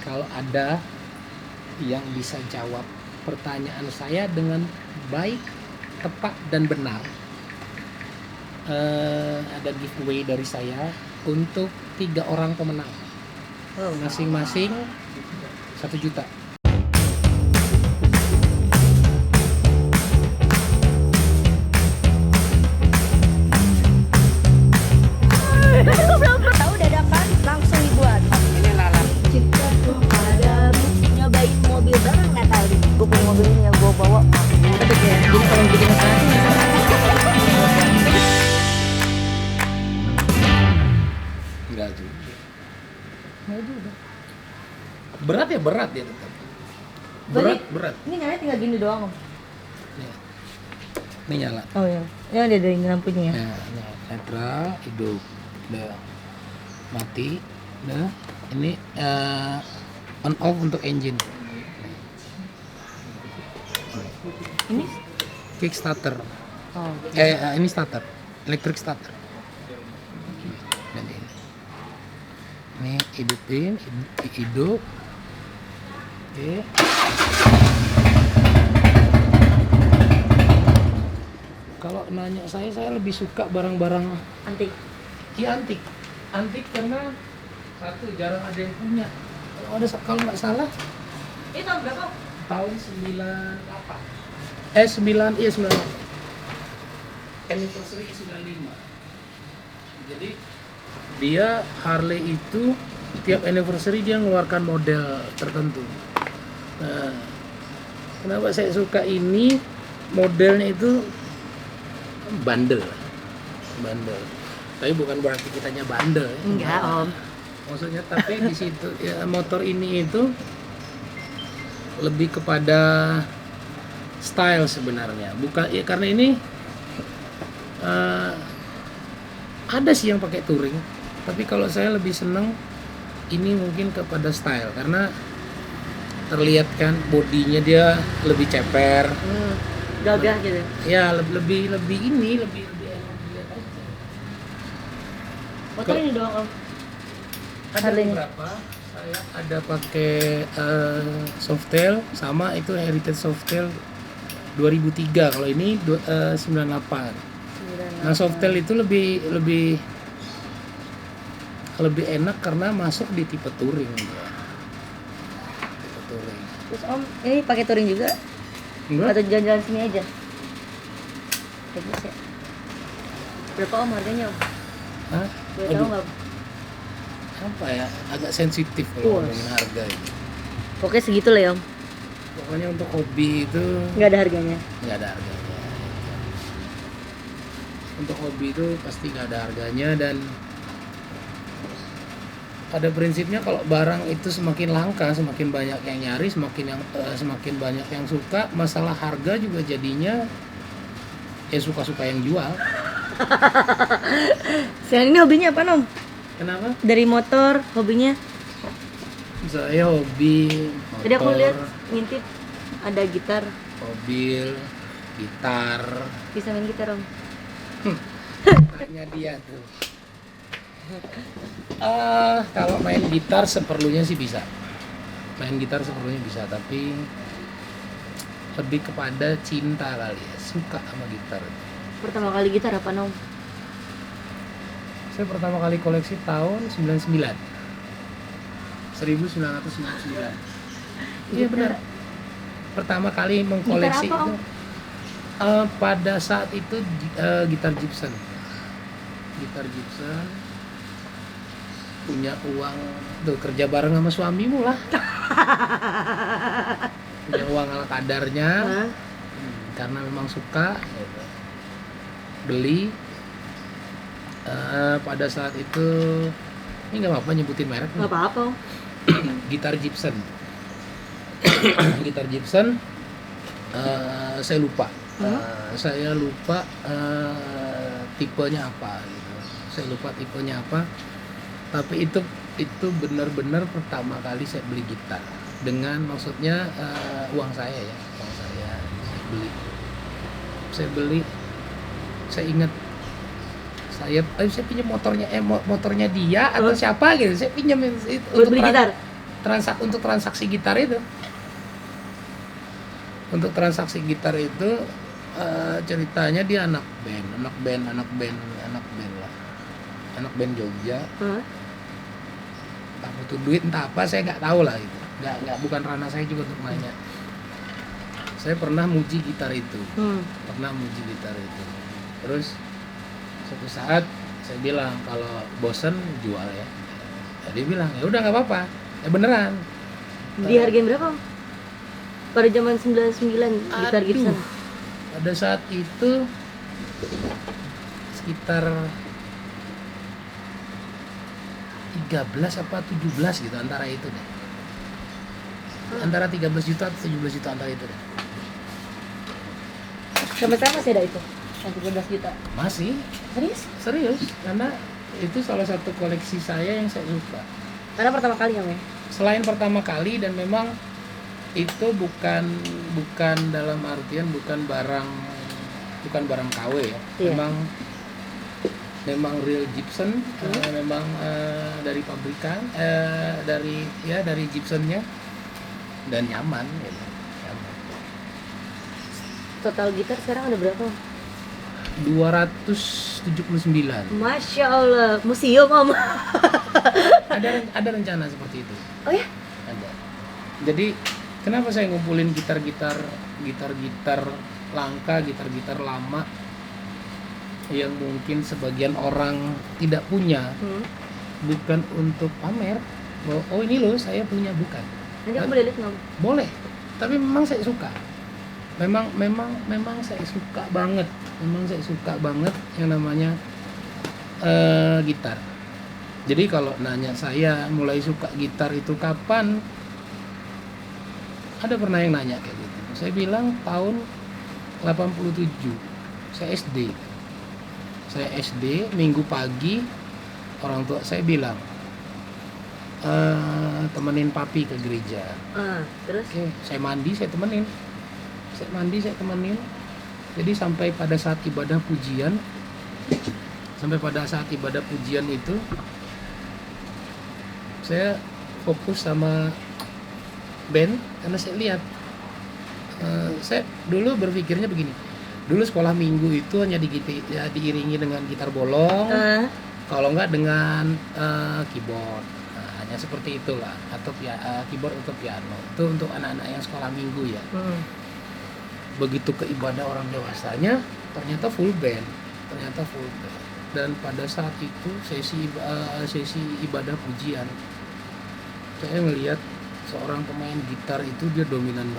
Kalau ada yang bisa jawab pertanyaan saya dengan baik, tepat dan benar, ada giveaway dari saya untuk 3 orang pemenang, masing-masing 1 juta. Tahu dadakan langsung dibuat. Ini lalat. Cintaku padamu. Nyobain mobil bareng nggak tahu nih. Gue punya mobil ini yang gue bawa. Tapi kayak jadi kalau bikin masalah tuh bisa. Enggak juga. Nggak juga. Berat ya berat ya tetap. Berarti Berat. ini nyala tinggal gini doang om. Nih. Ini nyala. Oh iya. Ya ada dari lampunya ya. Nah, netral, hidup. Udah mati. Udah. Ini on off untuk engine. Ini? Kickstarter. Oh. Ini starter. Electric starter. Dan ini hidupin, hidup. Oke. Kalau nanya saya lebih suka barang-barang Antik. antik. Antik karena satu jarang ada yang punya. Kalau nggak salah Ini tahun berapa? tahun 98. 98. Anniversary 95. Jadi dia Harley itu tiap anniversary dia mengeluarkan model tertentu. Nah, kenapa saya suka ini? Modelnya itu bandel. Tapi bukan berarti kitanya bandel. Ya. Enggak om. Maksudnya tapi di situ ya, motor ini itu lebih kepada style sebenarnya. Bukan ya karena ini ada sih yang pakai touring. Tapi kalau saya lebih seneng ini mungkin kepada style karena terlihat kan bodinya dia lebih ceper. Gagah gitu. Ya lebih enak dilihat aja. Motor ini doang om. Ada Harley-nya. beberapa saya ada pakai Softail sama itu Heritage Softail 2003. Kalau ini 98. Nah Softail itu lebih enak karena masuk di tipe touring ya. Tipe touring. Terus om, ini pakai touring juga? Enggak? Atau jalan-jalan sini aja? Bagus ya. Berapa om harganya om? Hah? Boleh Aduh, tahu nggak? apa ya? Agak sensitif kalau Wah. ngomongin harga ini. Pokoknya segitu lah ya om. Pokoknya untuk hobi itu Nggak ada harganya. nggak ada harganya. Untuk hobi itu pasti nggak ada harganya dan pada prinsipnya kalau barang itu semakin langka, semakin banyak yang nyari, semakin banyak yang suka, masalah harga juga jadinya ya suka-suka yang jual. Sekarang ini hobinya apa om? Kenapa? Dari motor, hobinya? Saya hobi Tadi aku motor, lihat ngintip ada gitar. mobil, gitar. Bisa main gitar om? Hanya dia tuh. Kalau main gitar seperlunya sih bisa. Main gitar seperlunya bisa, tapi lebih kepada cinta kali ya, suka sama gitar. Pertama kali gitar apa om? Saya pertama kali koleksi tahun 99. 1999. Iya benar. Pertama kali mengkoleksi Gitar apa, Om? itu pada saat itu gitar Gibson. Gitar Gibson. Punya uang, tuh kerja bareng sama suamimu lah. Punya uang ala kadarnya. Hah? Karena memang suka gitu. Beli pada saat itu ini nggak apa-apa nyebutin merek nih. Nggak apa-apa om. Gitar Gibson. Gitar Gibson saya lupa. Saya lupa tipenya apa gitu. Saya lupa tipenya apa. Tapi itu benar-benar pertama kali saya beli gitar dengan maksudnya uang saya ya, uang saya beli. Saya ingat saya pinjam motornya dia atau siapa gitu. Saya pinjam itu Buat beli gitar? untuk transaksi gitar itu. Untuk transaksi gitar itu ceritanya dia anak band lah. Anak band Jogja. Tak butuh duit entah apa, saya nggak tahu lah itu. Nggak bukan ranah saya juga untuk nanya. Saya pernah muji gitar itu. Terus suatu saat saya bilang kalau bosen jual ya. Dia bilang ya udah nggak apa-apa. Ya beneran. Dihargain berapa? Pada zaman 99 gitar Gibson. Pada saat itu sekitar 13 apa 17 gitu, antara itu deh. Antara 13 juta atau 17 juta, antara itu deh. Sampai sekarang masih ada itu? Yang 13 juta? Masih. Serius, karena itu salah satu koleksi saya yang saya suka. Karena pertama kali ya, Selain pertama kali, dan memang itu bukan dalam artian bukan barang KW ya. Iya. Memang real Gibson, memang dari pabrikan, dari Gibsonnya, dan nyaman gitu. Total gitar sekarang ada berapa? 279. Masya Allah, museum Om. Ada rencana seperti itu. Oh ya? Ada. Jadi kenapa saya ngumpulin gitar-gitar langka, gitar-gitar lama yang mungkin sebagian orang tidak punya, bukan untuk pamer. Oh ini loh saya punya, bukan. Nanti aku boleh lihat nggak? Boleh, tapi memang saya suka. Memang saya suka banget. Yang namanya gitar. Jadi kalau nanya saya mulai suka gitar itu kapan? Ada pernah yang nanya kayak gitu. Saya bilang tahun 87. Saya SD, Minggu pagi orang tua saya bilang temenin papi ke gereja. Terus? Oke, saya mandi, saya temenin. Jadi sampai pada saat ibadah pujian itu saya fokus sama band, karena saya lihat saya dulu berpikirnya begini. Dulu sekolah minggu itu hanya diiringi dengan gitar bolong, kalau enggak dengan keyboard. Hanya seperti itulah, atau keyboard atau piano. Itu untuk anak-anak yang sekolah minggu ya. Begitu ke ibadah orang dewasanya, ternyata full band. Dan pada saat itu sesi ibadah pujian, saya melihat seorang pemain gitar itu dia dominan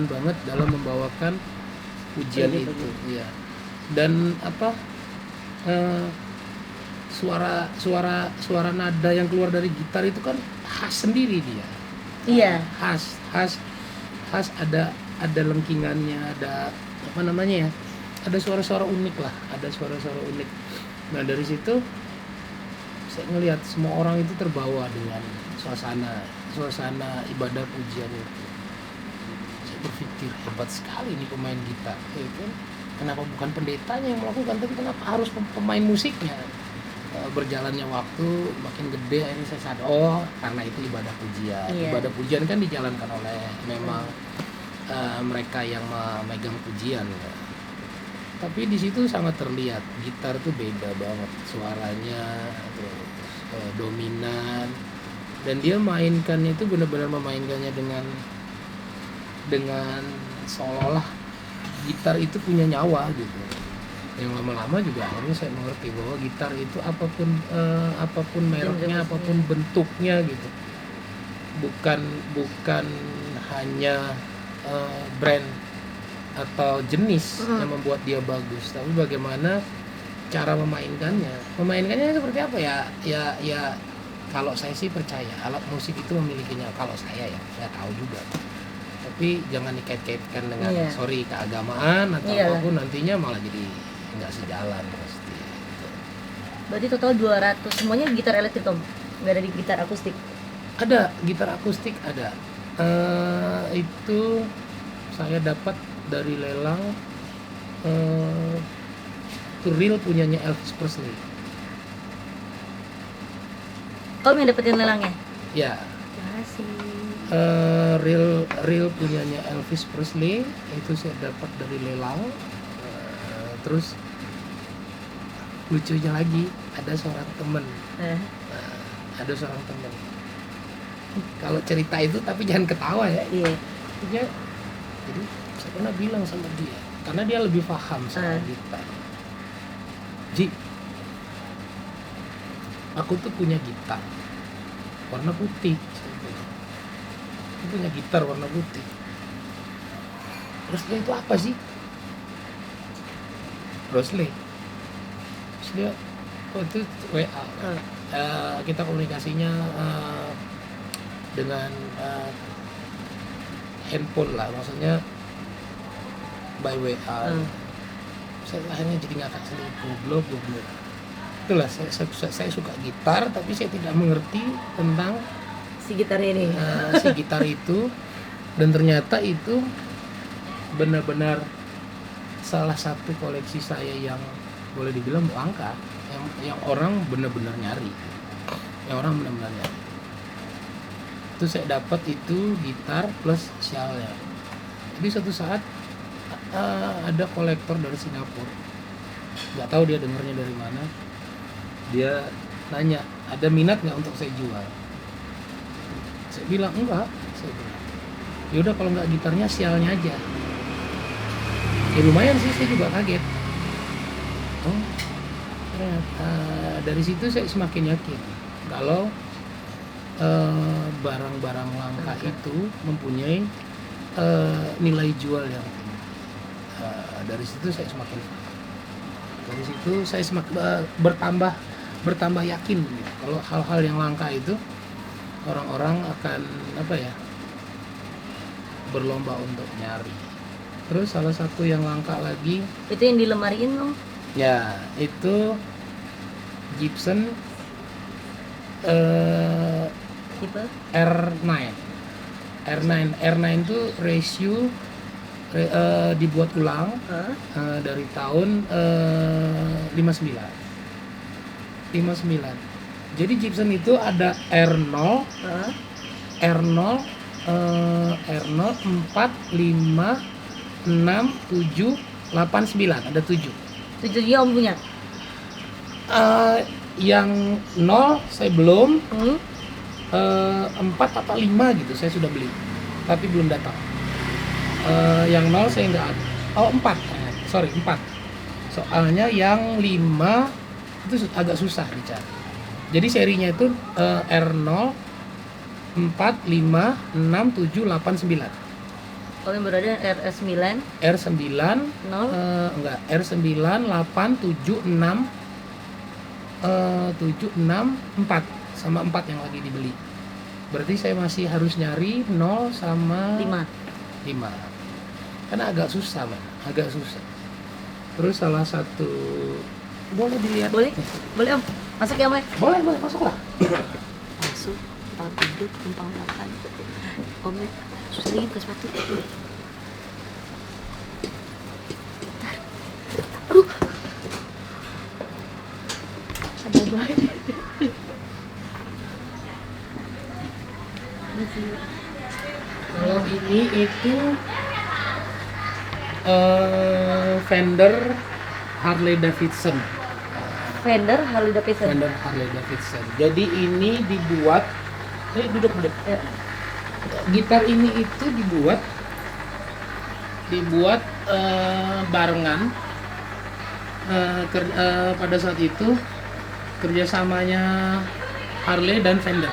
banget dalam membawakan pujian itu. Iya. Dan suara nada yang keluar dari gitar itu kan khas sendiri dia. Iya. Khas ada lengkingannya, ada ada suara-suara unik lah, Nah dari situ saya ngelihat semua orang itu terbawa dengan suasana ibadah pujian itu. Saya berpikir hebat sekali nih pemain gitar, ya kan? Kenapa bukan pendetanya yang melakukan, tapi kenapa harus pemain musiknya? Berjalannya waktu makin gede, akhirnya saya sadar, karena itu ibadah pujian. Ibadah pujian kan dijalankan oleh memang mereka yang memegang pujian ya. Tapi di situ sangat terlihat gitar tuh beda banget suaranya, dominan, dan dia mainkannya itu benar-benar memainkannya dengan seolah-olah gitar itu punya nyawa gitu. Yang lama-lama juga akhirnya saya mengerti bahwa gitar itu apapun mereknya, apapun bentuknya gitu, bukan hanya brand atau jenis yang membuat dia bagus, tapi bagaimana cara memainkannya seperti apa ya kalau saya sih percaya alat musik itu memiliki nyawa. Kalau saya tahu juga, tapi jangan dikait-kaitkan dengan keagamaan atau apapun, nantinya malah jadi nggak sejalan pasti. Berarti total 200 semuanya gitar elektrik Om? Nggak ada di gitar akustik? Ada, gitar akustik ada. Itu saya dapat dari lelang, itu real punyanya Elvis Presley. Kau yang dapetin lelangnya? Ya, Kasih. real punyanya Elvis Presley itu saya dapat dari lelang. Terus lucunya lagi ada seorang temen, ada seorang temen. Kalau cerita itu tapi jangan ketawa ya. Iya. Jadi saya pernah bilang sama dia, karena dia lebih paham sama gitar. Ji, aku tuh punya gitar warna putih. Aku punya gitar warna putih. Terus dia itu apa sih? Presley. Terus dia, itu WA. Kita komunikasinya dengan handphone lah, maksudnya by WA. Saya akhirnya jadi ngakak sendiri, goblok. Itulah saya suka gitar, tapi saya tidak mengerti tentang Si gitar ini. si gitar itu, dan ternyata itu benar-benar salah satu koleksi saya yang boleh dibilang langka, yang orang benar-benar nyari, Itu saya dapat itu gitar plus sialnya. Jadi suatu saat ada kolektor dari Singapura, nggak tahu dia dengarnya dari mana, dia nanya ada minat nggak untuk saya jual. Saya bilang enggak, yaudah kalau nggak gitarnya sialnya aja. Ya lumayan sih, saya juga kaget. Dari situ saya semakin yakin kalau barang-barang langka itu mempunyai nilai jual yang tinggi. Dari situ saya semakin bertambah yakin gitu. Kalau hal-hal yang langka itu orang-orang akan berlomba untuk nyari. Terus salah satu yang langka lagi Itu yang dilemariin dong. ya, itu Gibson Tipe R9 itu ratio dibuat ulang dari tahun 59. Jadi Gibson itu ada R0 R0 R0 4 5 6 7 8 9, ada 7. Itu dia om punya. Yang 0 saya belum, 4 atau 5 gitu saya sudah beli, tapi belum datang. Yang 0 saya nggak ada. 4. Soalnya yang 5 itu agak susah dicari. Jadi serinya itu R0 4 5 6 7 8 9. Kalau yang berada RS9 R9 0 R9 8 7 6 4 sama 4 yang lagi dibeli. Berarti saya masih harus nyari 0 sama 5. Karena agak susah. Terus salah satu, boleh dilihat? Boleh om, masuk ya om. Boleh masuklah. Masuk, tempat duduk, numpang makan. Om, susah lagi buka sepatu. Aduh, ada banget. Kalau ini itu Fender Harley Davidson. Fender Harley Davidson. Jadi ini dibuat, duduk. Ya. Gitar ini itu dibuat barengan. Pada saat itu kerjasamanya Harley dan Fender.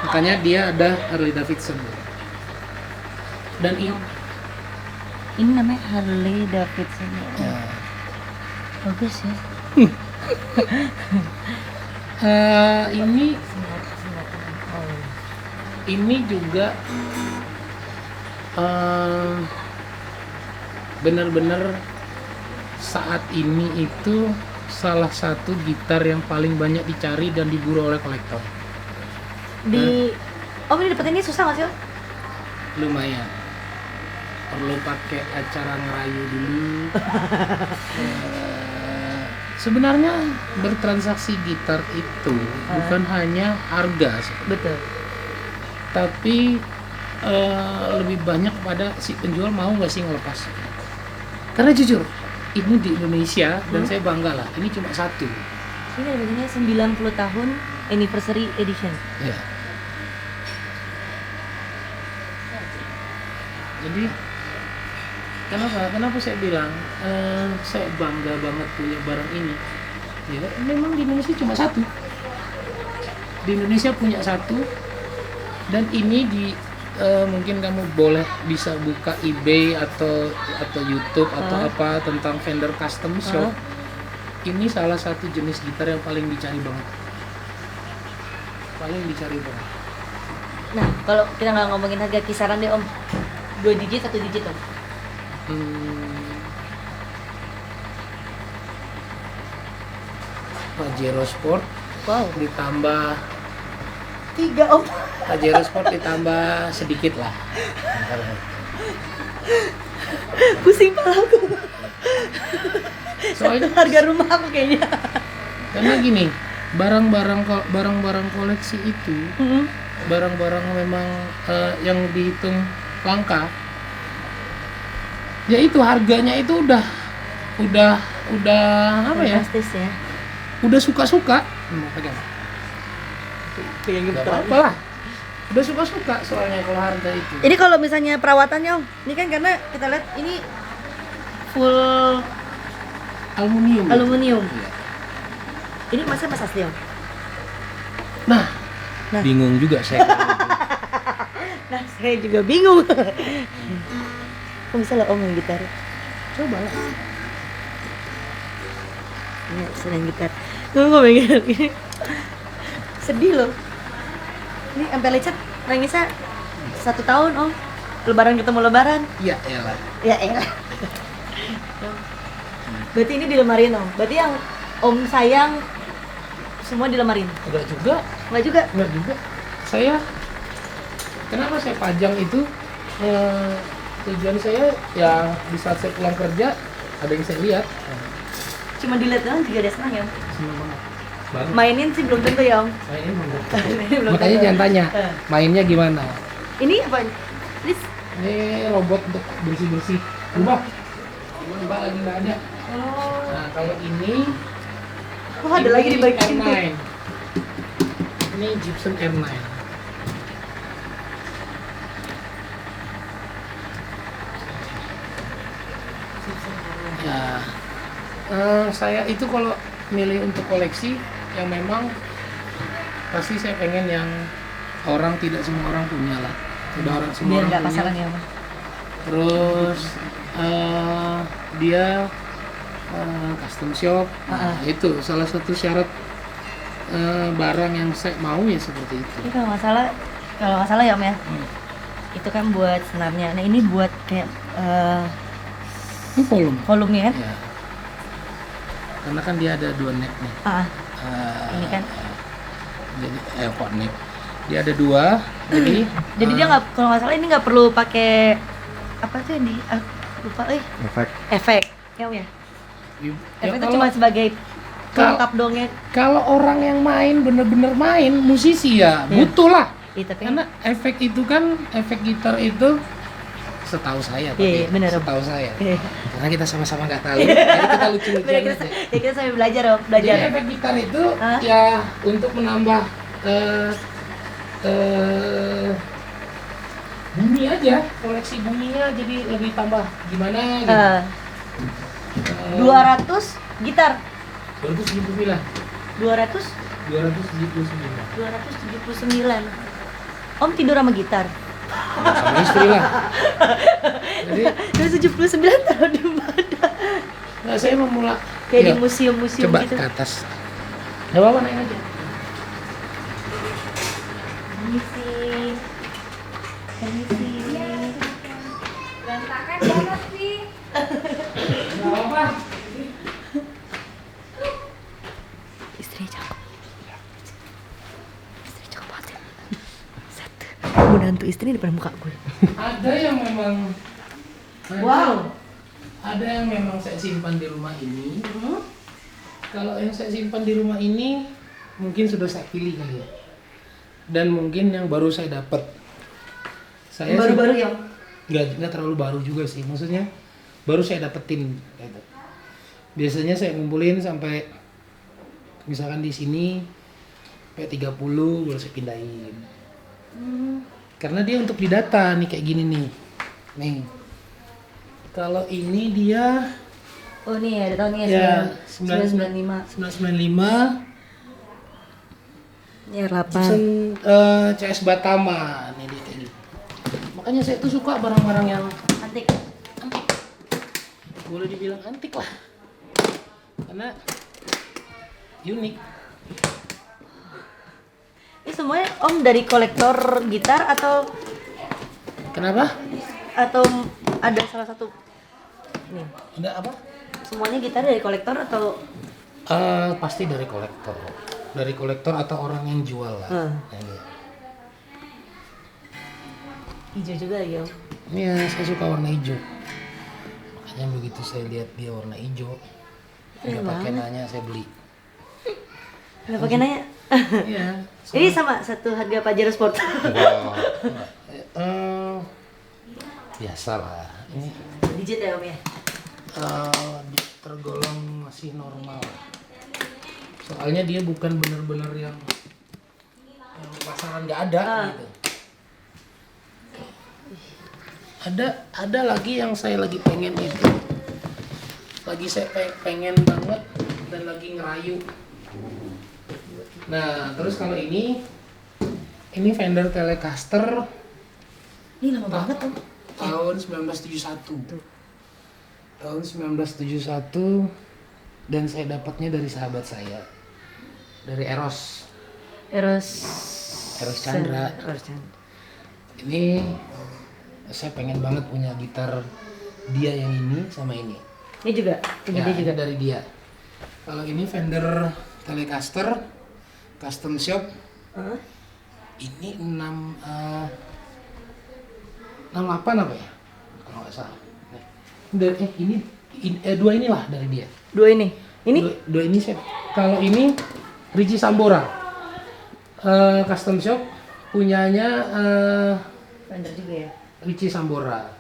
Makanya dia ada Harley Davidson. Dan Ini namanya Harley Davidson. ya. Bagus ya. Ini juga benar-benar saat ini itu salah satu gitar yang paling banyak dicari dan diburu oleh kolektor. Om ini dapetinnya susah nggak sih om? Lumayan, perlu pakai acara ngerayu dulu. Sebenarnya bertransaksi gitar itu bukan hanya harga, Betul. tapi lebih banyak pada si penjual mau nggak sih ngelepas. Karena jujur, ini di Indonesia dan saya bangga lah. Ini cuma satu. Ini namanya 90 tahun anniversary edition. Ya. Jadi kenapa saya bilang saya bangga banget punya barang ini. Ya, memang di Indonesia cuma satu. Di Indonesia punya satu, dan ini mungkin kamu bisa buka eBay atau YouTube atau apa tentang vendor custom shop. Ini salah satu jenis gitar yang paling dicari banget. Nah, kalau kita nggak ngomongin harga, kisaran deh Om, 2 digit, 1 digit Om. Pajero Sport Wow, ditambah 3 Om. Pajero Sport ditambah sedikit lah. Pusing pala aku. Soalnya Harga rumah aku kayaknya. karena gini, barang-barang koleksi itu, barang-barang memang yang dihitung langka, ya itu harganya itu udah apa ya? Fantastis ya. Udah suka-suka. Pegang. Kayak Gak apa-apa lah. Udah suka-suka soalnya kalau harga itu. Ini kalau misalnya perawatannya Om, ini kan karena kita lihat ini full Aluminium. aluminium. Iya. Ini masih mas asli Om. Nah, Nah. bingung juga saya. Nah, saya juga bingung. Kok bisa lah Om main gitar? Coba lah. Ini senang gitar. Tunggu main gitar ini. Sedih loh. Ini sampai lecet nangisnya 1 tahun Om. Lebaran ketemu lebaran. Iya, elah. Ya elah. Berarti ini dilemarin Om. Berarti yang Om sayang semua dilemarin. Enggak juga. Enggak juga? Enggak juga. Kenapa saya pajang itu? Tujuan saya ya di saat saya pulang kerja ada yang saya lihat. Cuma dilihat doang juga ada senang ya Om. Senang banget. Baru Mainin sih belum tentu ya Om. mainin belum. Belum Makanya tentu. jangan tanya mainnya gimana. Ini apa? Ini robot untuk bersih-bersih rumah. Mbak lagi nggak ada. Oh. Nah, kalau ini Oh, ada lagi di balik R9. pintu. Ini Gibson R9. Ya, saya itu kalau milih untuk koleksi yang memang pasti saya pengen yang tidak semua orang punya lah. Tidak orang semua Biar orang nggak punya. pasaran ya Om. Terus dia custom shop. Nah, itu salah satu syarat barang yang saya mau ya seperti itu. Ini kalau nggak salah ya Om ya. Itu kan buat senarnya. Nah ini buat kayak Ini volume. volumenya kan? Ya. Karena kan dia ada 2 neck nih. Ini kan. Jadi kok neck. Dia ada 2. Jadi dia nggak, kalau nggak salah ini nggak perlu pakai apa tuh yang di lupa efek ya Om ya. Efek itu cuma sebagai pelengkap doang ya. Kalau orang yang main bener-bener main musisi ya butuh lah. Iya, tapi Karena efek itu kan efek gitar itu setahu saya Iya, bener, Om. setahu saya. Iya. Karena kita sama-sama nggak tahu. Jadi kita lucu-lucuan aja. Ya kita sambil belajar Om, belajar. Jadi efek gitar itu ya untuk menambah bunyi aja, koleksi bunyinya jadi lebih tambah gimana gitu. 200 gitar. 279. 200 279. 279. Om tidur sama gitar. Sama istri lah. Jadi 279 taruh di mana? nah, saya memulai Kayak di museum-museum coba gitu. ke atas. Gak apa-apa, naik aja. Permisi. Berantakan banget sih. Gak apa-apa. Istri cakep. Istri cakep banget ya. Set. Menantu istri di depan muka gue. Ada yang memang Wow. Ada yang memang saya simpan di rumah ini. Kalau yang saya simpan di rumah ini mungkin sudah saya pilih kali ya. Dan mungkin yang baru saya dapat. Saya Baru-baru ya? nggak terlalu baru juga sih, maksudnya baru saya dapetin gitu. Biasanya saya ngumpulin sampai misalkan di sini sampai 30 baru saya pindahin. Karena dia untuk didata nih kayak gini nih. Nih. Kalau ini dia Oh nih ada tahunnya ya 995. 995 Ya 8. CS Batama nih dia kayak gitu. Makanya saya tuh suka barang-barang yang Antik. antik. Boleh dibilang antik lah. Karena unik. Ini semuanya Om dari kolektor gitar atau Kenapa? ada salah satu? Nih. Ada apa? Semuanya gitar dari kolektor atau Pasti dari kolektor. Dari kolektor atau orang yang jual lah. Nah, ini. hijau juga lagi Om? Iya, saya suka warna hijau. Makanya begitu saya lihat dia warna hijau, nggak pakai nanya saya beli. Nggak pakai nanya? Iya. Ini sama satu harga Pajero Sport. Wow. Biasa lah. Ini Digit ya Om ya? tergolong masih normal. Soalnya dia bukan benar-benar yang pasaran nggak ada gitu. Ada lagi yang saya lagi pengen itu. Lagi saya pengen banget dan lagi ngerayu. Nah, terus kalau ini Fender Telecaster Ini lama banget Om. tahun 1971. Tahun 1971 dan saya dapatnya dari sahabat saya. Dari Eros Chandra. Ini saya pengen banget punya gitar dia yang ini sama ini. Ini juga punya Ya, dia juga. ini dari dia. Kalau ini Fender Telecaster custom shop. Ini 68 apa ya? Kalau nggak salah. Dua inilah dari dia. Dua ini. Ini Dua ini saya. Kalau ini Richie Sambora. Custom shop punyanya Fender juga ya. Richie Sambora.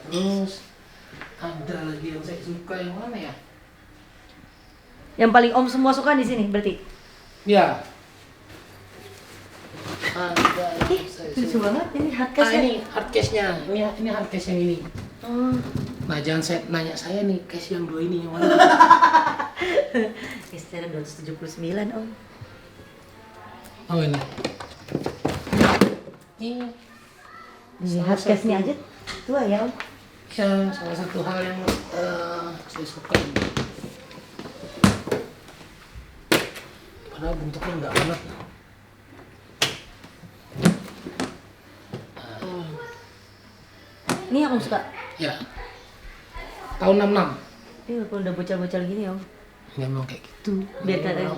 Terus ada lagi yang saya suka yang mana ya? Yang paling Om semua suka di sini berarti. Ya. Ada yang saya Lucu suka. banget ini hardcase ya. Ini hardcase-nya. Ini hardcase yang ini. Oh. Nah, jangan nanya saya nih, case yang dua ini yang mana? Secara 279 Om. Oh, ini. Ini hardcase-nya aja tua ya Om. Ya, salah satu hal yang saya suka ini. Padahal bentuknya nggak banget. Ini yang Om suka. Ya. Tahun 66. Ini kalau udah bocil-bocil gini Om. Ya memang kayak gitu. Biar kata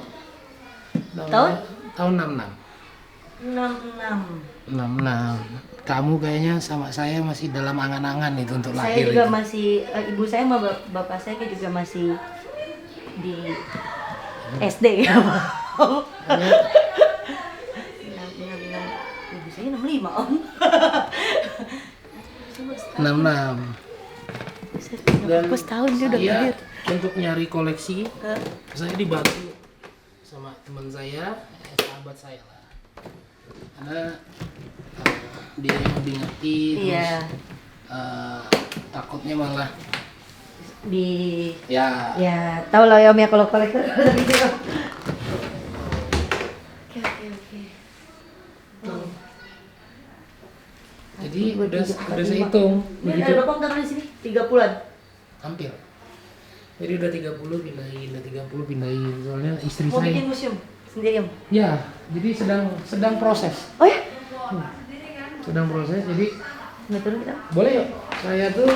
Tahun? Tahun 66. 66. 66. Kamu kayaknya sama saya masih dalam angan-angan itu untuk Saya lahir. juga itu. masih ibu saya sama bapak saya juga masih di SD ya. Hanya 66. Ibu saya 65 Om. 66. Dan Aku setahun dia udah saya lahir. untuk nyari koleksi, saya dibantu sama teman saya, sahabat saya lah. Karena dia yang lebih ngerti, Iya. terus takutnya malah Di ya ya tahu lah ya Om ya kalau kolektor gitu. Oke. jadi udah saya hitung Ini ada begitu berapa Om taruh di sini? 30-an. hampir. Jadi udah 30 pindahin, soalnya istri Mau saya. bikin museum sendiri Om. Ya, jadi sedang proses. Oh ya? Sedang proses. Jadi Nggak turun kita. boleh yuk. Saya tuh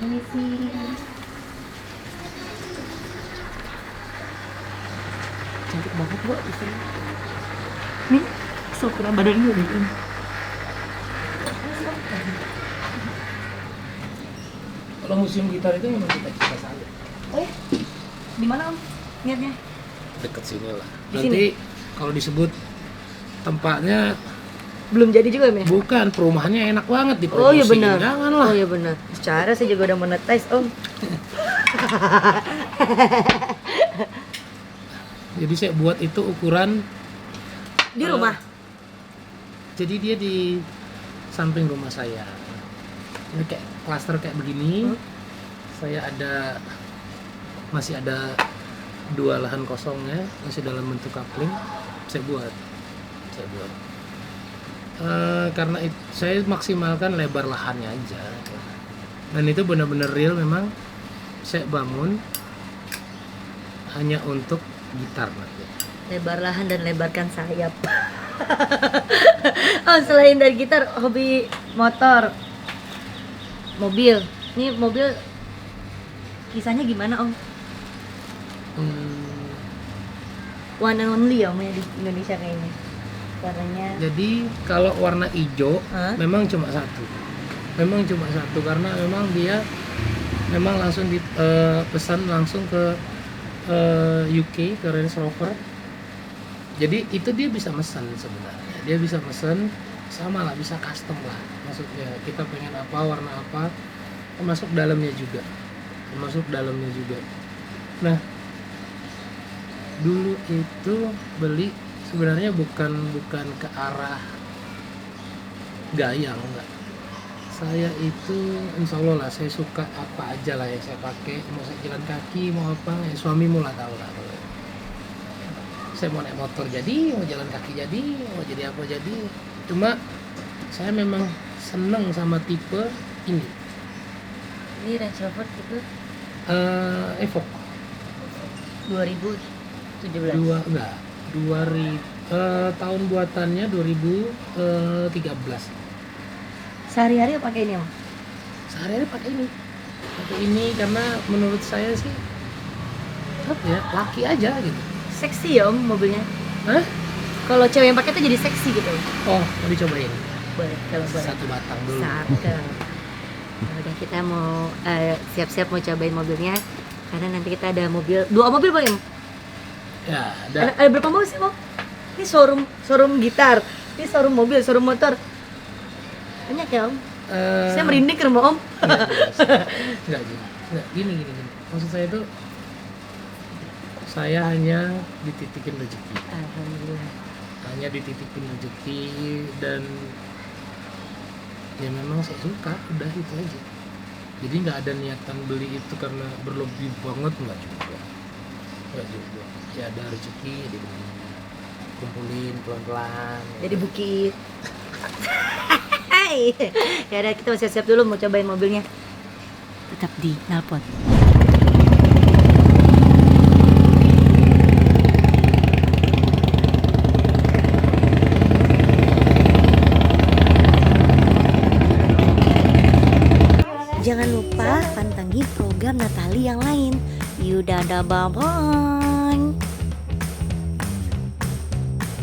Ini sih. Cantik banget Bu di sini. Nih, Ukuran badan gue deh. Kalau museum gitar itu memang kita salut. Oh ya? Di mana om? Niatnya? Deket sini lah. Di Nanti kalau disebut tempatnya Belum jadi juga ya? bukan, perumahannya enak banget di Oh iya benar. Jangan lah. Oh iya benar. Secara saya juga udah monetize om. Jadi saya buat itu ukuran Di rumah. jadi dia di samping rumah saya. Ini kayak klaster kayak begini. Saya masih ada 2 lahan kosongnya, masih dalam bentuk coupling. Saya buat. Karena saya maksimalkan lebar lahannya aja. Dan itu benar-benar real memang saya bangun hanya untuk gitar nanti. Lebar lahan dan lebarkan sayap. Oh selain dari gitar, hobi motor, mobil. Ini mobil kisahnya gimana om? One and only ya om ya di Indonesia kayaknya. Warnanya. Jadi kalau warna hijau memang cuma satu. Karena memang dia langsung pesan langsung ke UK, ke Range Rover. Jadi itu dia bisa mesen sebenarnya. Dia bisa mesen sama lah, bisa custom lah. Maksudnya kita pengen apa, warna apa, termasuk dalamnya juga. Nah, dulu itu beli sebenarnya bukan ke arah gaya, enggak. Saya itu insya Allah lah, saya suka apa aja lah yang saya pakai, mau saya jalan kaki, mau apa, ya suamimu lah tahu lah. Saya mau naik motor jadi, mau jalan kaki jadi, mau jadi apa jadi. Cuma saya memang seneng sama tipe ini. Ini Range Rover itu Evoque 2017. 2000 tahun buatannya 2013. Sehari-hari pakai ini om? Sehari-hari pakai ini karena menurut saya sih apa ya, laki aja gitu. Seksi ya om mobilnya? Hah? Kalau cewek yang pakai itu jadi seksi gitu. Oh, mau dicobain? Boleh, kalau boleh. Satu batang dulu. Cakep. Nah, udah kita mau siap-siap mau cobain mobilnya karena nanti kita ada dua mobil boleh om? Ya, ada. Ada berapa mobil sih om? Ini showroom gitar, ini showroom mobil, showroom motor. Banyak ya om? Saya merinding ke rumah om. Enggak gini. Maksud saya itu saya hanya dititipin rezeki. Alhamdulillah. Hanya dititipin rezeki dan ya memang saya suka, udah itu aja. Jadi nggak ada niatan beli itu karena berlebih banget, nggak juga. Ya ada rezeki dibeli, kumpulin pelan-pelan. Jadi bukit. Ya udah kita siap-siap dulu mau cobain mobilnya. Tetap di Nalpot. Jangan lupa pantengin program Natali yang lain. Yuda Bye.